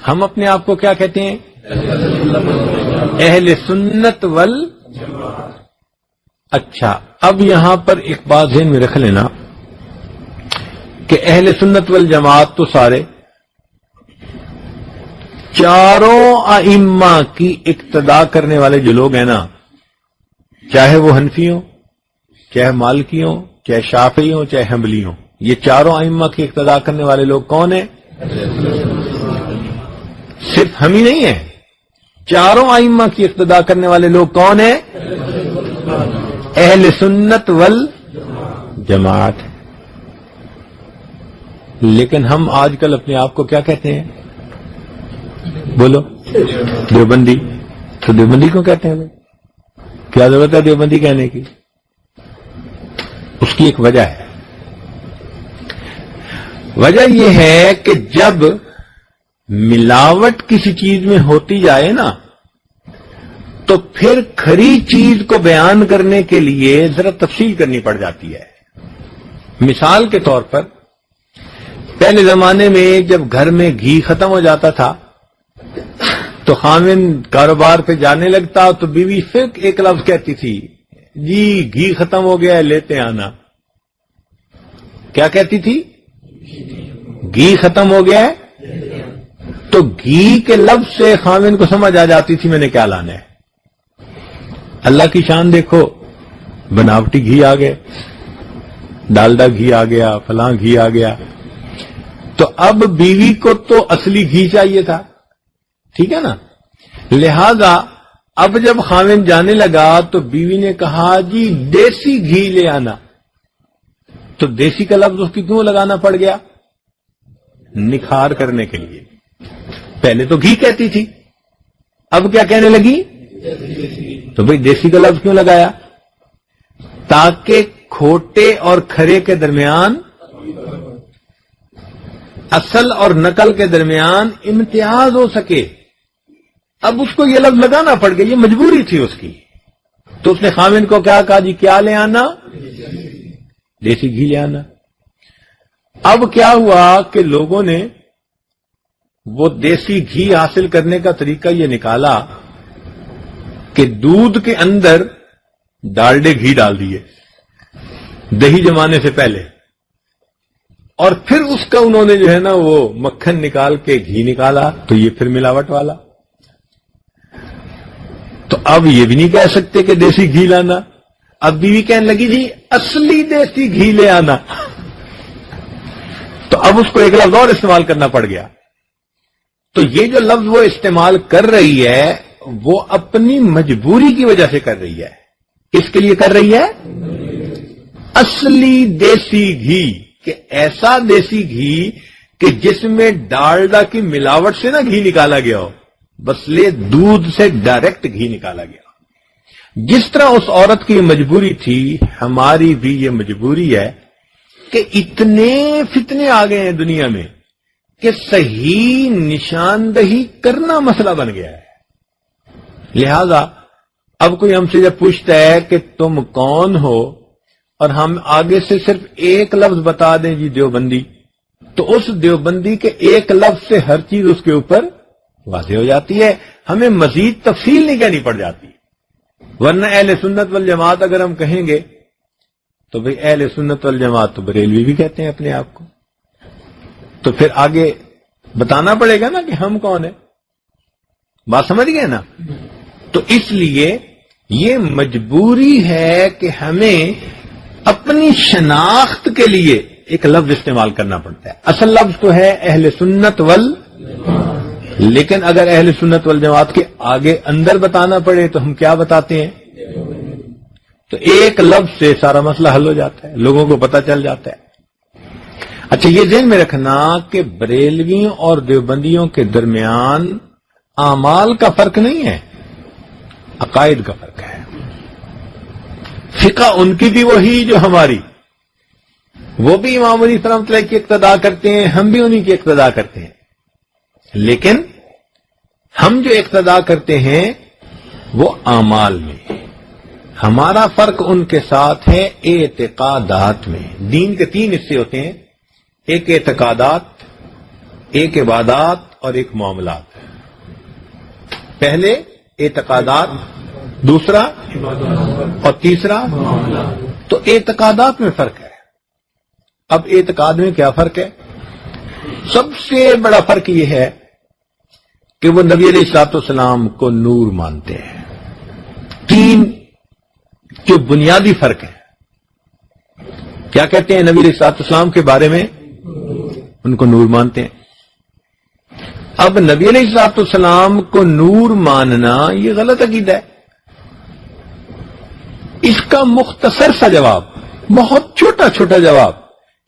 ہم اپنے آپ کو کیا کہتے ہیں؟ اہل سنت وال۔ اچھا، اب یہاں پر ایک بات ذہن میں رکھ لینا کہ اہل سنت والجماعت تو سارے چاروں ائمہ کی اقتداء کرنے والے جو لوگ ہیں نا، چاہے وہ حنفی ہوں، چاہے مالکی ہوں، چاہے شافعی ہوں، چاہے حنبلی ہوں، یہ چاروں ائمہ کی اقتداء کرنے والے لوگ کون ہیں؟ صرف ہم ہی نہیں ہیں، چاروں ائمہ کی اقتداء کرنے والے لوگ کون ہیں؟ اہل سنت والجماعت۔ لیکن ہم آج کل اپنے آپ کو کیا کہتے ہیں؟ بولو، دیوبندی۔ تو دیوبندی کو کہتے ہیں؟ کیا ضرورت ہے دیوبندی کہنے کی؟ اس کی ایک وجہ ہے۔ وجہ یہ ہے کہ جب ملاوٹ کسی چیز میں ہوتی جائے نا، تو پھر کھری چیز کو بیان کرنے کے لیے ذرا تفصیل کرنی پڑ جاتی ہے۔ مثال کے طور پر پہلے زمانے میں جب گھر میں گھی ختم ہو جاتا تھا تو خاوند کاروبار پہ جانے لگتا تو بیوی پھر ایک لفظ کہتی تھی، جی گھی ختم ہو گیا ہے لیتے آنا۔ کیا کہتی تھی؟ گھی ختم ہو گیا ہے۔ تو گھی کے لفظ سے خاوند کو سمجھ آ جاتی تھی میں نے کیا لانا ہے۔ اللہ کی شان دیکھو، بناوٹی گھی آ گئے، ڈالڈا گھی آ گیا، فلاں گھی آ گیا۔ تو اب بیوی کو تو اصلی گھی چاہیے تھا، ٹھیک ہے نا؟ لہذا اب جب خاوند جانے لگا تو بیوی نے کہا جی دیسی گھی لے آنا۔ تو دیسی کا لفظ اس کی کیوں لگانا پڑ گیا؟ نکھار کرنے کے لیے۔ پہلے تو گھی کہتی تھی، اب کیا کہنے لگی؟ تو بھئی دیسی کا لفظ کیوں لگایا؟ تاکہ کھوٹے اور کھرے کے درمیان، اصل اور نقل کے درمیان امتیاز ہو سکے۔ اب اس کو یہ لفظ لگانا پڑ گیا، یہ مجبوری تھی اس کی۔ تو اس نے خاوند کو کیا کہا؟ جی کیا لے آنا؟ دیسی گھی لے آنا۔ اب کیا ہوا کہ لوگوں نے وہ دیسی گھی حاصل کرنے کا طریقہ یہ نکالا کہ دودھ کے اندر ڈالڈے گھی ڈال دیے دہی جمانے سے پہلے، اور پھر اس کا انہوں نے جو ہے نا وہ مکھن نکال کے گھی نکالا، تو یہ پھر ملاوٹ والا۔ تو اب یہ بھی نہیں کہہ سکتے کہ دیسی گھی لانا، اب بیوی کہنے لگی جی اصلی دیسی گھی لے آنا۔ تو اب اس کو ایک لفظ اور استعمال کرنا پڑ گیا۔ تو یہ جو لفظ وہ استعمال کر رہی ہے وہ اپنی مجبوری کی وجہ سے کر رہی ہے۔ کس کے لیے کر رہی ہے؟ اصلی دیسی گھی، کہ ایسا دیسی گھی کہ جس میں ڈالڈا کی ملاوٹ سے نہ گھی نکالا گیا ہو، بسلے دودھ سے ڈائریکٹ گھی نکالا گیا۔ جس طرح اس عورت کی مجبوری تھی، ہماری بھی یہ مجبوری ہے کہ اتنے فتنے آ گئے ہیں دنیا میں کہ صحیح نشاندہی کرنا مسئلہ بن گیا ہے۔ لہذا اب کوئی ہم سے جب پوچھتا ہے کہ تم کون ہو، اور ہم آگے سے صرف ایک لفظ بتا دیں جی دیوبندی، تو اس دیوبندی کے ایک لفظ سے ہر چیز اس کے اوپر واضح ہو جاتی ہے، ہمیں مزید تفصیل نہیں کہنی پڑ جاتی۔ ورنہ اہل سنت والجماعت اگر ہم کہیں گے تو بھئی اہل سنت والجماعت تو بریلوی بھی کہتے ہیں اپنے آپ کو، تو پھر آگے بتانا پڑے گا نا کہ ہم کون ہیں۔ بات سمجھ گئے نا؟ تو اس لیے یہ مجبوری ہے کہ ہمیں اپنی شناخت کے لیے ایک لفظ استعمال کرنا پڑتا ہے۔ اصل لفظ تو ہے اہل سنت لیکن اگر اہل سنت والجماعت کے آگے اندر بتانا پڑے تو ہم کیا بتاتے ہیں؟ تو ایک لفظ سے سارا مسئلہ حل ہو جاتا ہے، لوگوں کو پتہ چل جاتا ہے۔ اچھا، یہ ذہن میں رکھنا کہ بریلویوں اور دیوبندیوں کے درمیان اعمال کا فرق نہیں ہے، عقائد کا فرق ہے۔ فقہ ان کی بھی وہی جو ہماری، وہ بھی امام علی رحمۃ اللہ کی اقتداء کرتے ہیں، ہم بھی انہی کی اقتداء کرتے ہیں، لیکن ہم جو اقتداء کرتے ہیں وہ اعمال میں، ہمارا فرق ان کے ساتھ ہے اعتقادات میں۔ دین کے 3 حصے ہوتے ہیں، ایک اعتقادات، ایک عبادات اور ایک معاملات. پہلے اعتقادات، دوسرا اور تیسرا معاملات. تو اعتقادات میں فرق ہے. اب اعتقاد میں کیا فرق ہے؟ سب سے بڑا فرق یہ ہے کہ وہ نبی علیہ الصلوۃ والسلام کو نور مانتے ہیں. تین جو بنیادی فرق ہے. کیا کہتے ہیں نبی علیہ الصلوۃ والسلام کے بارے میں؟ ان کو نور مانتے ہیں. اب نبی علیہ الصلوۃ والسلام کو نور ماننا یہ غلط عقیدہ ہے. اس کا مختصر سا جواب، بہت چھوٹا چھوٹا جواب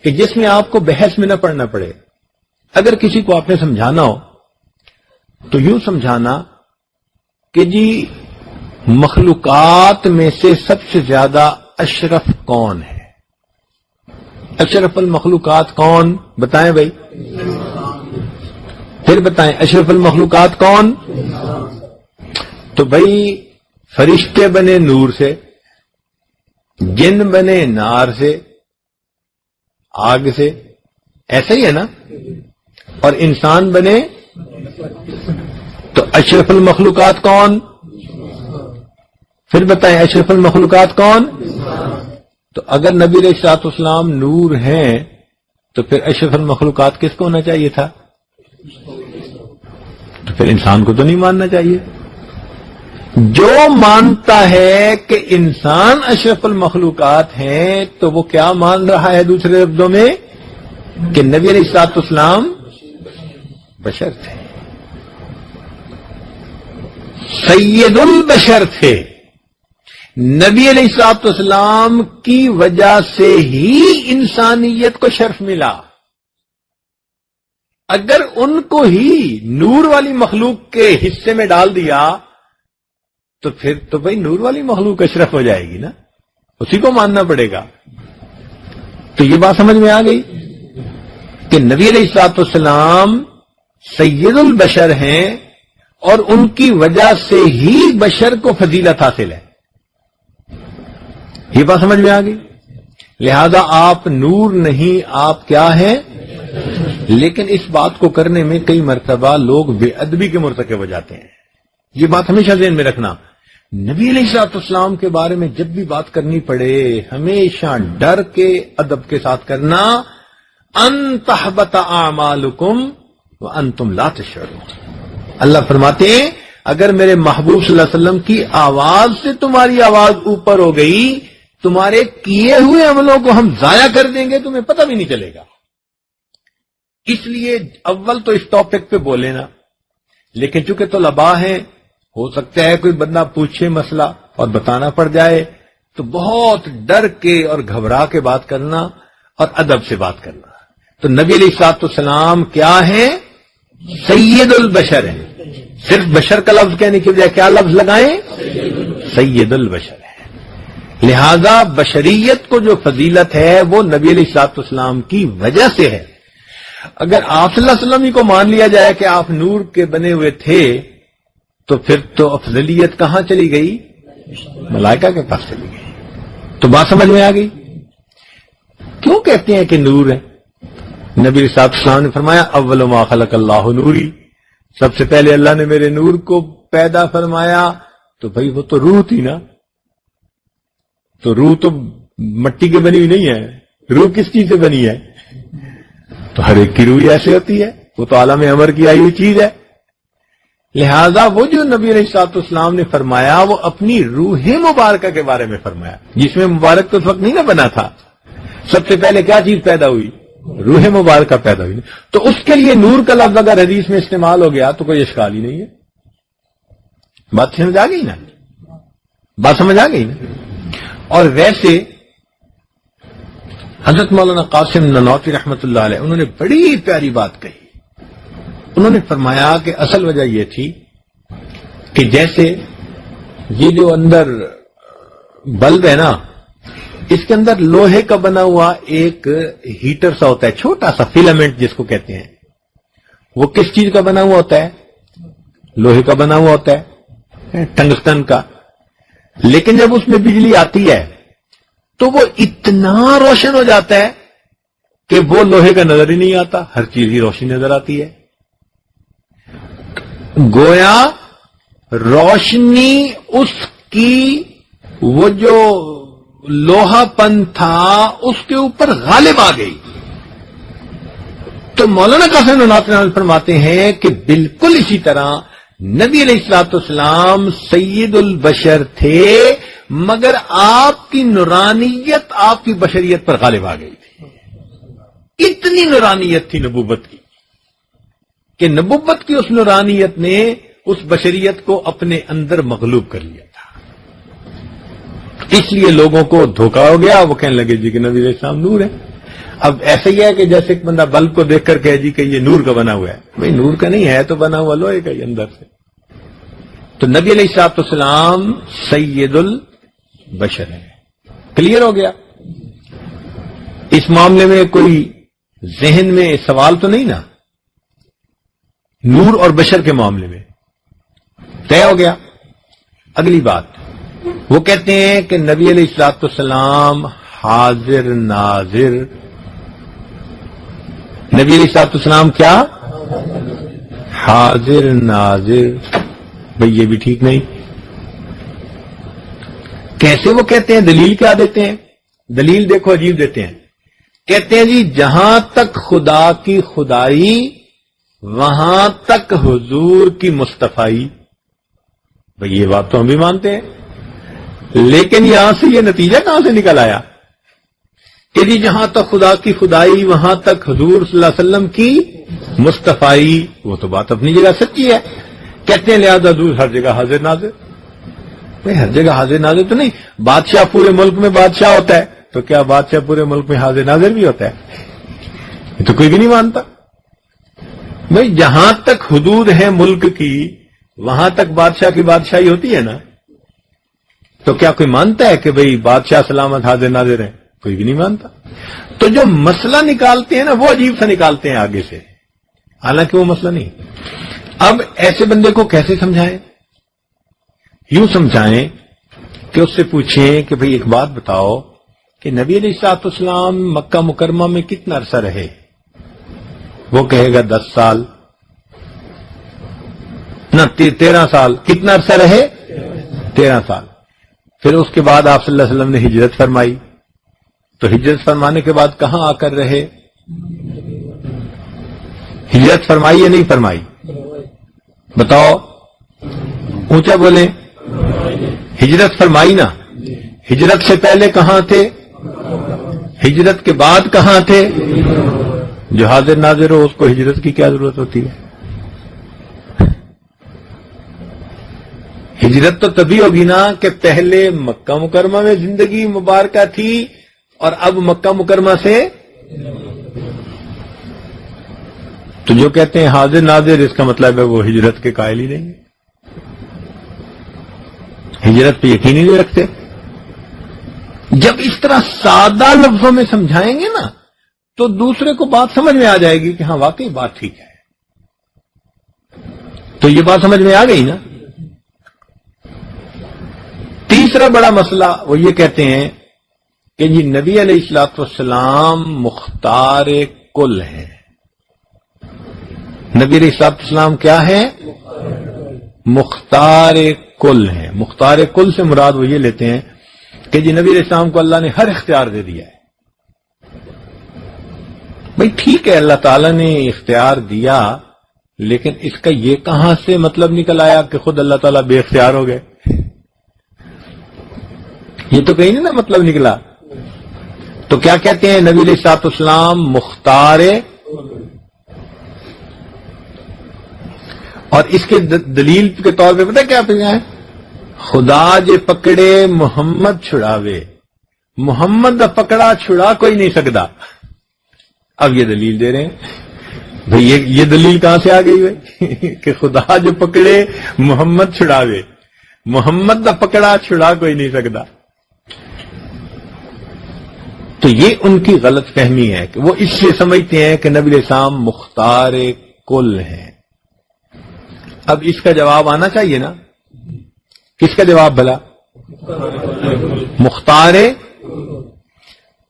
کہ جس میں آپ کو بحث میں نہ پڑنا پڑے. اگر کسی کو آپ نے سمجھانا ہو تو یوں سمجھانا کہ جی مخلوقات میں سے سب سے زیادہ اشرف کون ہے؟ اشرف المخلوقات کون؟ بتائیں بھائی، پھر بتائیں اشرف المخلوقات کون؟ تو بھائی فرشتے بنے نور سے، جن بنے نار سے، آگ سے، ایسا ہی ہے نا؟ اور انسان بنے تو اشرف المخلوقات کون؟ پھر بتائیں اشرف المخلوقات کون؟ تو اگر نبی علیہ الصلوۃ والسلام نور ہیں تو پھر اشرف المخلوقات کس کو ہونا چاہیے تھا؟ تو پھر انسان کو تو نہیں ماننا چاہیے. جو مانتا ہے کہ انسان اشرف المخلوقات ہیں تو وہ کیا مان رہا ہے؟ دوسرے لفظوں میں کہ نبی علیہ الصلوۃ والسلام بشر تھے، سید البشر تھے. نبی علیہ الصلوۃ والسلام کی وجہ سے ہی انسانیت کو شرف ملا. اگر ان کو ہی نور والی مخلوق کے حصے میں ڈال دیا تو پھر تو بھائی نور والی مخلوق اشرف ہو جائے گی نا، اسی کو ماننا پڑے گا. تو یہ بات سمجھ میں آ گئی کہ نبی علیہ الصلوۃ والسلام سید البشر ہیں اور ان کی وجہ سے ہی بشر کو فضیلت حاصل ہے. یہ بات سمجھ میں آ گئی. لہذا آپ نور نہیں، آپ کیا ہیں؟ لیکن اس بات کو کرنے میں کئی مرتبہ لوگ بے ادبی کے مرتکب ہو جاتے ہیں. یہ بات ہمیشہ ذہن میں رکھنا. نبی علیہ الصلوۃ والسلام کے بارے میں جب بھی بات کرنی پڑے ہمیشہ ڈر کے ادب کے ساتھ کرنا. ان تحبط اعمالکم وانتم لا تشعرون. اللہ فرماتے ہیں اگر میرے محبوب صلی اللہ علیہ وسلم کی آواز سے تمہاری آواز اوپر ہو گئی، تمہارے کیے ہوئے عملوں کو ہم ضائع کر دیں گے، تمہیں پتہ بھی نہیں چلے گا. اس لیے اول تو اس ٹاپک پہ بولے نا، لیکن چونکہ طلباء ہیں ہو سکتا ہے کوئی بندہ پوچھے مسئلہ اور بتانا پڑ جائے، تو بہت ڈر کے اور گھبرا کے بات کرنا اور ادب سے بات کرنا. تو نبی علیہ الصلوۃ والسلام کیا ہیں؟ سید البشر ہیں. صرف بشر کا لفظ کہنے کی بجائے کیا لفظ لگائیں؟ سید البشر ہے. لہذا بشریت کو جو فضیلت ہے وہ نبی علیہ الصلوۃ والسلام کی وجہ سے ہے. اگر آپ صلی اللہ علیہ وسلم ہی کو مان لیا جائے کہ آپ نور کے بنے ہوئے تھے تو پھر تو افضلیت کہاں چلی گئی؟ ملائکہ کے پاس چلی گئی. تو بات سمجھ میں آ گئی. کیوں کہتے ہیں کہ نور ہے؟ نبی صلی اللہ علیہ وسلم نے فرمایا اول ما خلق اللہ نوری، سب سے پہلے اللہ نے میرے نور کو پیدا فرمایا. تو بھائی وہ تو روح تھی نا. تو روح تو مٹی کی بنی ہوئی نہیں ہے. روح کس چیز سے بنی ہے؟ تو ہر ایک کی روح ایسے ہوتی ہے، وہ تو عالم امر کی آئی ہوئی چیز ہے. لہذا وہ جو نبی علیہ الصلوۃ والسلام نے فرمایا وہ اپنی روح مبارکہ کے بارے میں فرمایا، جس میں مبارک تو اس وقت نہیں نہ بنا تھا. سب سے پہلے کیا چیز پیدا ہوئی؟ روح مبارکہ پیدا ہوئی. تو اس کے لیے نور کا لفظ اگر حدیث میں استعمال ہو گیا تو کوئی اشکال ہی نہیں ہے. بات سمجھ آ گئی نا؟ بات سمجھ آ گئی نا؟ اور ویسے حضرت مولانا قاسم نانوتوی رحمۃ اللہ علیہ انہوں نے بڑی پیاری بات کہی. انہوں نے فرمایا کہ اصل وجہ یہ تھی کہ جیسے یہ جو اندر بلب ہے نا، اس کے اندر لوہے کا بنا ہوا ایک ہیٹر سا ہوتا ہے، چھوٹا سا فیلامنٹ جس کو کہتے ہیں. وہ کس چیز کا بنا ہوا ہوتا ہے؟ لوہے کا بنا ہوا ہوتا ہے، ٹنگسٹن کا. لیکن جب اس میں بجلی آتی ہے تو وہ اتنا روشن ہو جاتا ہے کہ وہ لوہے کا نظر ہی نہیں آتا، ہر چیز ہی روشنی نظر آتی ہے. گویا روشنی اس کی وہ جو لوہا پن تھا اس کے اوپر غالب آ گئی. تو مولانا قاسم نانوتوی فرماتے ہیں کہ بالکل اسی طرح نبی علیہ الصلوۃ والسلام سید البشر تھے، مگر آپ کی نورانیت آپ کی بشریت پر غالب آ گئی تھی. اتنی نورانیت تھی نبوت کی کہ نبوت کی اس نورانیت نے اس بشریت کو اپنے اندر مغلوب کر لیا تھا. اس لیے لوگوں کو دھوکا ہو گیا، وہ کہنے لگے جی کہ نبی علیہ السلام نور ہے. اب ایسا ہی ہے کہ جیسے ایک بندہ بلب کو دیکھ کر کہے جی کہ یہ نور کا بنا ہوا ہے. بھائی نور کا نہیں ہے تو بنا ہوا لوہے کا ہی اندر سے. تو نبی علیہ الصلوۃ والسلام سید البشر ہے. کلیئر ہو گیا؟ اس معاملے میں کوئی ذہن میں سوال تو نہیں نا؟ نور اور بشر کے معاملے میں طے ہو گیا. اگلی بات وہ کہتے ہیں کہ نبی علیہ الصلوۃ والسلام حاضر ناظر. نبی علیہ الصلوۃ والسلام کیا؟ حاضر ناظر. بھئی یہ بھی ٹھیک نہیں. کیسے وہ کہتے ہیں؟ دلیل کیا دیتے ہیں؟ دلیل دیکھو عجیب دیتے ہیں. کہتے ہیں جی جہاں تک خدا کی خدائی وہاں تک حضور کی مصطفائی. بھئی یہ بات تو ہم بھی مانتے ہیں، لیکن یہاں سے یہ نتیجہ کہاں سے نکل آیا کہ جی جہاں تک خدا کی خدائی وہاں تک حضور صلی اللہ علیہ وسلم کی مصطفائی؟ وہ تو بات اپنی جگہ سچی ہے. کہتے ہیں لہذا حضور ہر جگہ حاضر ناظر. بھئی ہر جگہ حاضر ناظر تو نہیں. بادشاہ پورے ملک میں بادشاہ ہوتا ہے، تو کیا بادشاہ پورے ملک میں حاضر ناظر بھی ہوتا ہے؟ یہ تو کوئی بھی نہیں مانتا. بھئی جہاں تک حدود ہے ملک کی وہاں تک بادشاہ کی بادشاہی ہوتی ہے نا. تو کیا کوئی مانتا ہے کہ بھئی بادشاہ سلامت حاضر ناظر ہے؟ کوئی بھی نہیں مانتا. تو جو مسئلہ نکالتے ہیں نا وہ عجیب سا نکالتے ہیں آگے سے، حالانکہ وہ مسئلہ نہیں. اب ایسے بندے کو کیسے سمجھائیں؟ یوں سمجھائیں کہ اس سے پوچھیں کہ بھئی ایک بات بتاؤ کہ نبی علیہ الصلوۃ والسلام مکہ مکرمہ میں کتنا عرصہ رہے؟ وہ کہے گا 10 سال، نہ 13 سال. کتنا عرصہ رہے؟ 13 سال. پھر اس کے بعد آپ صلی اللہ علیہ وسلم نے ہجرت فرمائی. تو ہجرت فرمانے کے بعد کہاں آ کر رہے؟ ہجرت فرمائی یا نہیں فرمائی؟ بتاؤ، اونچا بولیں. ہجرت فرمائی نا. ہجرت سے پہلے کہاں تھے؟ ہجرت کے بعد کہاں تھے؟ جو حاضر ناظر ہو اس کو ہجرت کی کیا ضرورت ہوتی ہے؟ ہجرت تو تبھی ہوگی نا کہ پہلے مکہ مکرمہ میں زندگی مبارکہ تھی اور اب مکہ مکرمہ سے. تو جو کہتے ہیں حاضر ناظر اس کا مطلب ہے وہ ہجرت کے قائل ہی نہیں، ہجرت پہ یقین ہی نہیں رکھتے. جب اس طرح سادہ لفظوں میں سمجھائیں گے نا تو دوسرے کو بات سمجھ میں آ جائے گی کہ ہاں واقعی بات ٹھیک ہے. تو یہ بات سمجھ میں آ گئی نا. تیسرا بڑا مسئلہ وہ یہ کہتے ہیں کہ جی نبی علیہ الصلوۃ والسلام مختار کل ہیں. نبی علیہ الصلوۃ والسلام کیا ہے؟ مختار کل ہیں. مختار کل سے مراد وہ یہ لیتے ہیں کہ جی نبی علیہ السلام کو اللہ نے ہر اختیار دے دیا ہے. بھئی ٹھیک ہے اللہ تعالیٰ نے اختیار دیا، لیکن اس کا یہ کہاں سے مطلب نکل آیا کہ خود اللہ تعالیٰ بے اختیار ہو گئے؟ یہ تو کہیں نہیں نا مطلب نکلا. تو کیا کہتے ہیں؟ نبی علیہ الصلوۃ والسلام مختار. اور اس کے دلیل کے طور پہ پتہ کیا ہے؟ خدا جے پکڑے محمد چھڑاوے، محمد دا پکڑا چھڑا کوئی نہیں سکتا. اب یہ دلیل دے رہے ہیں. بھئی یہ دلیل کہاں سے آ گئی بھائی کہ خدا جو پکڑے محمد چھڑاوے، محمد دا پکڑا چھڑا کوئی نہیں سکتا. تو یہ ان کی غلط فہمی ہے کہ وہ اس سے سمجھتے ہیں کہ نبی علیہ السلام مختار کل ہیں. اب اس کا جواب آنا چاہیے نا. کس کا جواب بھلا؟ مختار.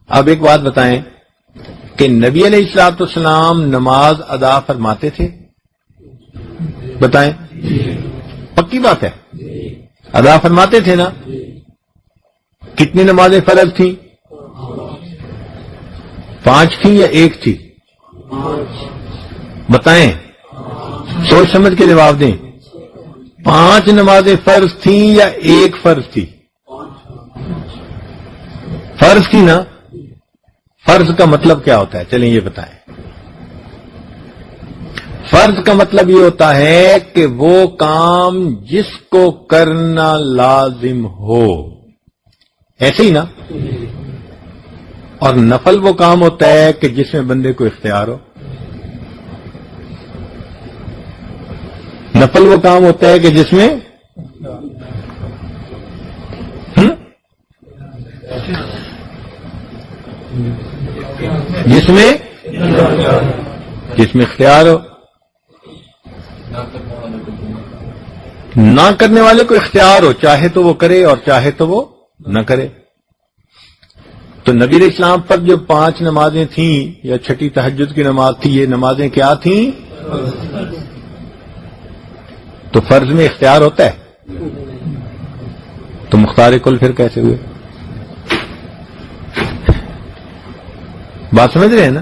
اب ایک بات بتائیں کہ نبی علیہ الصلوۃ والسلام نماز ادا فرماتے تھے؟ بتائیں، پکی بات ہے، ادا فرماتے تھے نا؟ کتنی نمازیں فرض تھیں؟ 5 تھیں یا 1 تھی؟ بتائیں، سوچ سمجھ کے جواب دیں۔ 5 نمازیں فرض تھیں یا 1 فرض تھی؟ فرض تھی نا؟ فرض کا مطلب کیا ہوتا ہے؟ چلیں یہ بتائیں۔ فرض کا مطلب یہ ہوتا ہے کہ وہ کام جس کو کرنا لازم ہو، ایسے ہی نا؟ اور نفل وہ کام ہوتا ہے کہ جس میں بندے کو اختیار ہو۔ نفل وہ کام ہوتا ہے کہ جس میں اختیار ہو۔ نہ کرنے والے کو اختیار ہو، چاہے تو وہ کرے اور چاہے تو وہ نہ کرے۔ تو نبی علیہ السلام پر جو 5 نمازیں تھیں یا چھٹی تہجد کی نماز تھی، یہ نمازیں کیا تھیں؟ تو فرض میں اختیار ہوتا ہے، تو مختار کل پھر کیسے ہوئے؟ بات سمجھ رہے ہیں نا؟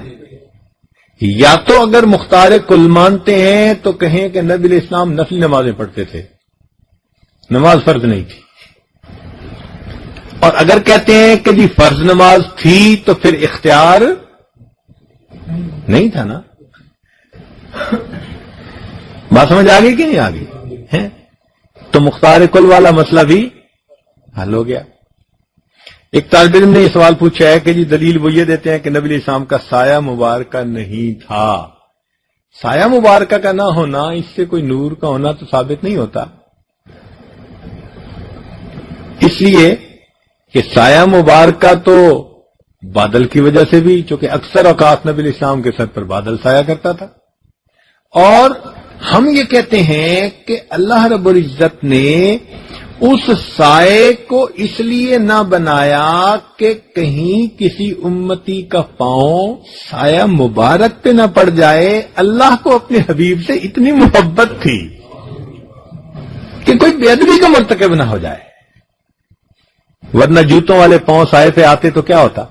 یا تو اگر مختار کل مانتے ہیں تو کہیں کہ نبی علیہ السلام نفلی نمازیں پڑھتے تھے، نماز فرض نہیں تھی۔ اور اگر کہتے ہیں کہ جی فرض نماز تھی تو پھر اختیار نہیں تھا نا؟ بات سمجھ آ گئی کہ نہیں آ گئی ہے؟ تو مختار کل والا مسئلہ بھی حل ہو گیا۔ ایک طالب علم نے یہ سوال پوچھا ہے کہ جی دلیل وہ یہ دیتے ہیں کہ نبی علیہ السلام کا سایہ مبارکہ نہیں تھا۔ سایہ مبارکہ کا نہ ہونا، اس سے کوئی نور کا ہونا تو ثابت نہیں ہوتا، اس لیے کہ سایہ مبارکہ تو بادل کی وجہ سے بھی، چونکہ اکثر اوقات نبی علیہ السلام کے سر پر بادل سایہ کرتا تھا۔ اور ہم یہ کہتے ہیں کہ اللہ رب العزت نے اس سائے کو اس لیے نہ بنایا کہ کہیں کسی امتی کا پاؤں سایہ مبارک پہ نہ پڑ جائے۔ اللہ کو اپنے حبیب سے اتنی محبت تھی کہ کوئی بے ادبی کا مرتکب نہ ہو جائے، ورنہ جوتوں والے پاؤں سائے پہ آتے تو کیا ہوتا؟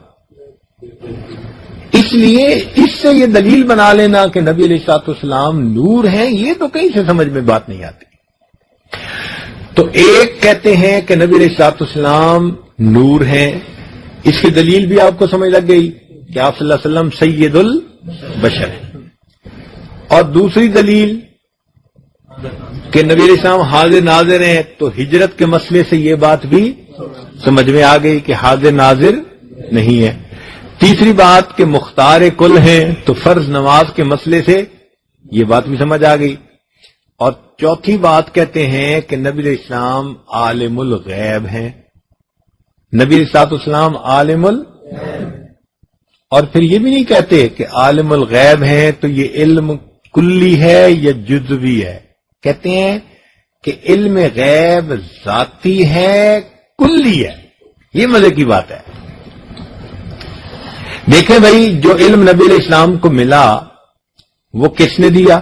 اس لیے اس سے یہ دلیل بنا لینا کہ نبی علیہ الصلوۃ والسلام نور ہیں، یہ تو کہیں سے سمجھ میں بات نہیں آتی۔ تو ایک کہتے ہیں کہ نبی علیہ الصلوۃ والسلام نور ہیں، اس کی دلیل بھی آپ کو سمجھ لگ گئی کہ آپ صلی اللہ علیہ وسلم سید البشر ہیں۔ اور دوسری دلیل کہ نبی علیہ السلام حاضر ناظر ہیں، تو ہجرت کے مسئلے سے یہ بات بھی سمجھ میں آ گئی کہ حاضر ناظر نہیں ہے۔ تیسری بات کہ مختار کل ہیں، تو فرض نماز کے مسئلے سے یہ بات بھی سمجھ آ گئی۔ اور چوتھی بات کہتے ہیں کہ نبی علیہ السلام عالم الغیب ہیں، نبی علیہ السلام عالم اور پھر یہ بھی نہیں کہتے کہ عالم الغیب ہیں تو یہ علم کلی ہے یا جزوی ہے، کہتے ہیں کہ علم غیب ذاتی ہے، کلی ہے۔ یہ مزے کی بات ہے۔ دیکھیں بھائی، جو علم نبی علیہ السلام کو ملا وہ کس نے دیا؟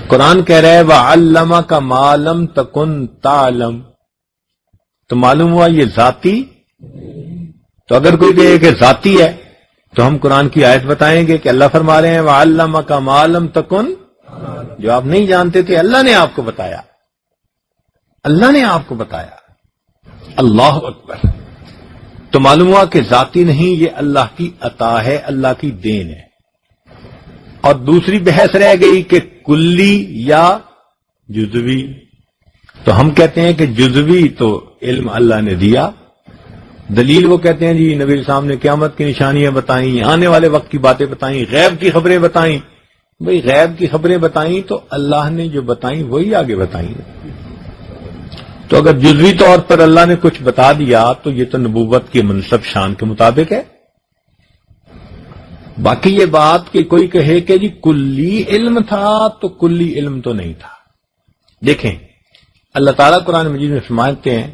قرآن کہہ رہا ہے وَعَلَّمَكَ مَا لَمْ تَكُنْ تَعْلَمْ، تو معلوم ہوا یہ ذاتی۔ تو اگر کوئی کہے کہ ذاتی ہے تو ہم قرآن کی آیت بتائیں گے کہ اللہ فرما رہے ہیں وَعَلَّمَكَ مَا لَمْ تَكُنْ، جو آپ نہیں جانتے تھے اللہ نے آپ کو بتایا، اللہ نے آپ کو بتایا۔ اللہ اکبر۔ تو معلوم ہوا کہ ذاتی نہیں، یہ اللہ کی عطا ہے، اللہ کی دین ہے۔ اور دوسری بحث رہ گئی کہ کلی یا جزوی، تو ہم کہتے ہیں کہ جزوی تو علم اللہ نے دیا۔ دلیل وہ کہتے ہیں جی نبی السلام نے قیامت کی نشانیاں بتائیں، آنے والے وقت کی باتیں بتائیں، غیب کی خبریں بتائیں۔ بھئی غیب کی خبریں بتائیں تو اللہ نے جو بتائیں وہی آگے بتائیں۔ تو اگر جزوی طور پر اللہ نے کچھ بتا دیا تو یہ تو نبوت کے منصب شان کے مطابق ہے۔ باقی یہ بات کہ کوئی کہے کہ جی کلی علم تھا، تو کلی علم تو نہیں تھا۔ دیکھیں اللہ تعالیٰ قرآن مجید میں فرماتے ہیں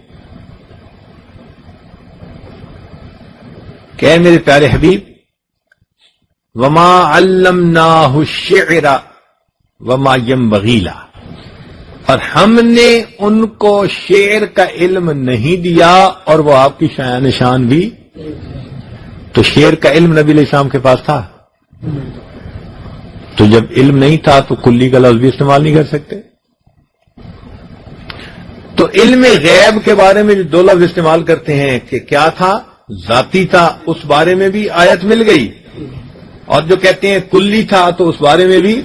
کہ اے میرے پیارے حبیب، وما علمناہ الشعر وما ينبغي له، اور ہم نے ان کو شعر کا علم نہیں دیا اور وہ آپ کی شایان شان بھی. تو شعر کا علم نبی علیہ السلام کے پاس تھا، تو جب علم نہیں تھا تو کلی کا لفظ بھی استعمال نہیں کر سکتے. تو علم غیب کے بارے میں جو دو لفظ استعمال کرتے ہیں کہ کیا تھا، ذاتی تھا، اس بارے میں بھی آیت مل گئی، اور جو کہتے ہیں کلی تھا تو اس بارے میں بھی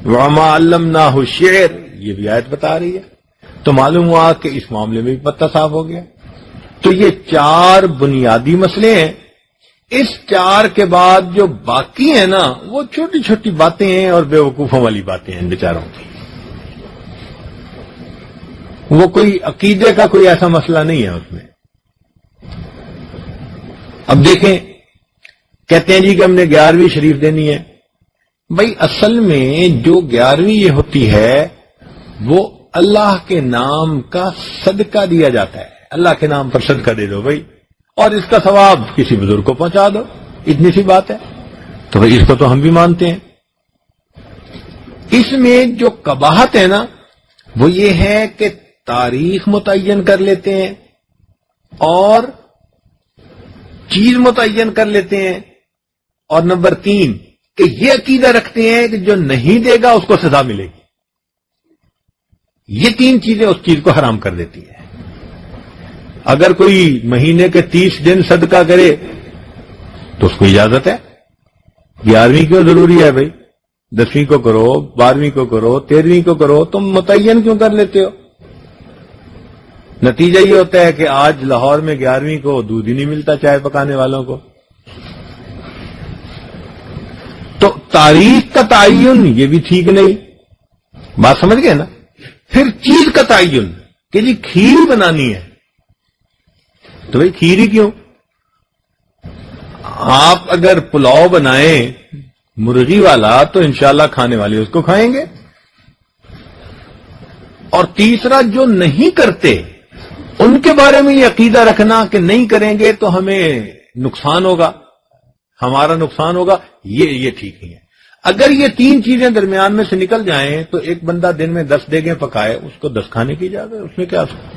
وما علمناہ الشعر، یہ بھی آیت بتا رہی ہے. تو معلوم ہوا کہ اس معاملے میں بھی پتہ صاف ہو گیا. تو یہ چار بنیادی مسئلے ہیں. اس چار کے بعد جو باقی ہیں نا وہ چھوٹی چھوٹی باتیں ہیں اور بے وقوفوں والی باتیں ہیں بیچاروں کی. وہ کوئی عقیدے کا کوئی ایسا مسئلہ نہیں ہے اس میں. اب دیکھیں، کہتے ہیں جی کہ ہم نے 11ویں شریف دینی ہے. بھائی اصل میں جو 11ویں یہ ہوتی ہے وہ اللہ کے نام کا صدقہ دیا جاتا ہے. اللہ کے نام پر صدقہ دے دو بھائی، اور اس کا ثواب کسی بزرگ کو پہنچا دو، اتنی سی بات ہے. تو بھائی اس کو تو ہم بھی مانتے ہیں. اس میں جو قباحت ہے نا وہ یہ ہے کہ تاریخ متعین کر لیتے ہیں اور چیز متعین کر لیتے ہیں، اور نمبر 3 کہ یہ عقیدہ رکھتے ہیں کہ جو نہیں دے گا اس کو سزا ملے گی. یہ 3 چیزیں اس چیز کو حرام کر دیتی ہیں. اگر کوئی مہینے کے 30 دن صدقہ کرے تو اس کو اجازت ہے. 11ویں کیوں ضروری ہے بھائی؟ 10ویں کو کرو، 12ویں کو کرو، 13ویں کو کرو، تم متعین کیوں کر لیتے ہو؟ نتیجہ یہ ہوتا ہے کہ آج لاہور میں 11ویں کو دودھ ہی نہیں ملتا چائے پکانے والوں کو. تو تاریخ کا تعین یہ بھی ٹھیک نہیں. بات سمجھ گئے نا؟ پھر چیز کا تعین کہ جی کھیر بنانی ہے، تو بھائی کھیر ہی کیوں؟ آپ اگر پلاؤ بنائیں مرغی والا تو انشاءاللہ کھانے والے اس کو کھائیں گے. اور تیسرا جو نہیں کرتے ان کے بارے میں یہ عقیدہ رکھنا کہ نہیں کریں گے تو ہمیں نقصان ہوگا، ہمارا نقصان ہوگا، یہ ٹھیک نہیں ہے. اگر یہ 3 چیزیں درمیان میں سے نکل جائیں تو ایک بندہ دن میں 10 دیگیں پکائے، اس کو 10 کھانے کی اجازت ہے، اس میں کیا سکتا.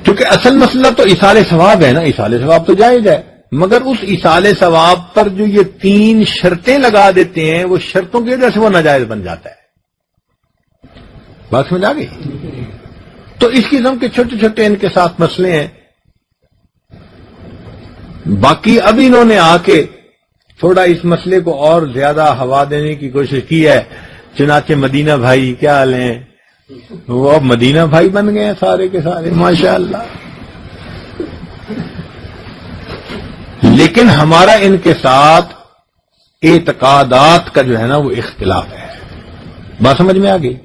کیونکہ اصل مسئلہ تو ایصال ثواب ہے نا. ایصال ثواب تو جائز ہے، مگر اس ایصال ثواب پر جو یہ 3 شرطیں لگا دیتے ہیں وہ شرطوں کی وجہ سے وہ ناجائز بن جاتا ہے. بات سمجھ آ گئی؟ تو اس قسم کے چھوٹے چھوٹے ان کے ساتھ مسئلے ہیں. باقی اب انہوں نے آ کے تھوڑا اس مسئلے کو اور زیادہ ہوا دینے کی کوشش کی ہے. چنانچہ مدینہ بھائی کیا حال ہیں، وہ اب مدینہ بھائی بن گئے ہیں سارے کے سارے، ماشاءاللہ. لیکن ہمارا ان کے ساتھ اعتقادات کا جو ہے نا وہ اختلاف ہے. بات سمجھ میں آ گئی؟